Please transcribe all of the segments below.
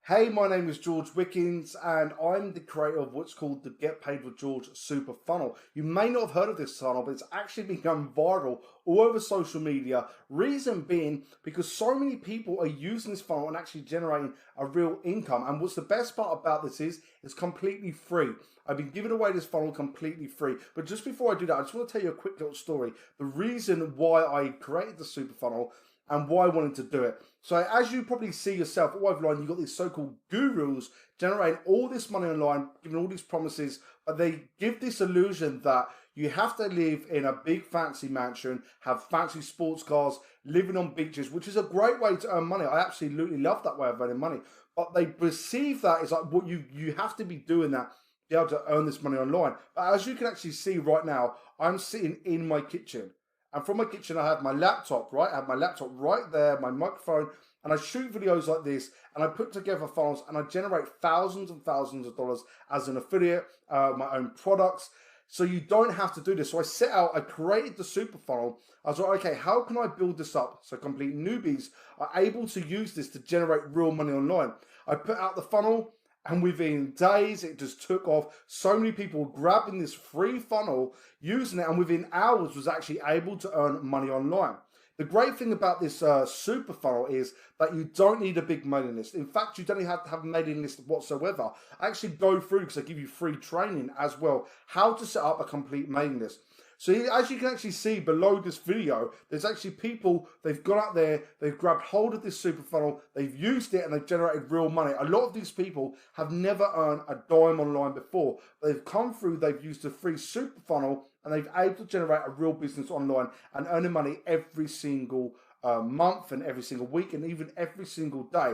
Hey, my name is George Wickens, and I'm the creator of what's called the Get Paid with George Super Funnel. You may not have heard of this funnel, but it's actually become viral all over social media. Reason being because so many people are using this funnel and actually generating a real income. And what's the best part about this is it's completely free. I've been giving away this funnel completely free. But just before I do that, I just want to tell you a quick little story. The reason why I created the Super Funnel and why I wanted to do it. So as you probably see yourself all online, you've got these so-called gurus generating all this money online, giving all these promises, but they give this illusion that you have to live in a big fancy mansion, have fancy sports cars, living on beaches, which is a great way to earn money. I absolutely love that way of earning money. But they perceive that as like what you have to be doing that to be able to earn this money online. But as you can actually see right now, I'm sitting in my kitchen. And from my kitchen, I have my laptop, right? I have my laptop right there, my microphone, and I shoot videos like this, and I put together funnels, and I generate thousands and thousands of dollars as an affiliate, my own products. So you don't have to do this. So I set out, I created the super funnel. I was like, okay, how can I build this up so complete newbies are able to use this to generate real money online? I put out the funnel, and within days, it just took off. So many people grabbing this free funnel, using it, and within hours was actually able to earn money online. The great thing about this super funnel is that you don't need a big mailing list. In fact, you don't even have to have a mailing list whatsoever. I actually go through, because I give you free training as well, how to set up a complete mailing list. So as you can actually see below this video, there's actually people, they've gone out there, they've grabbed hold of this super funnel, they've used it, and they've generated real money. A lot of these people have never earned a dime online before. They've come through, they've used a free super funnel, and they've able to generate a real business online and earning money every single month and every single week and even every single day.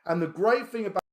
And the great thing about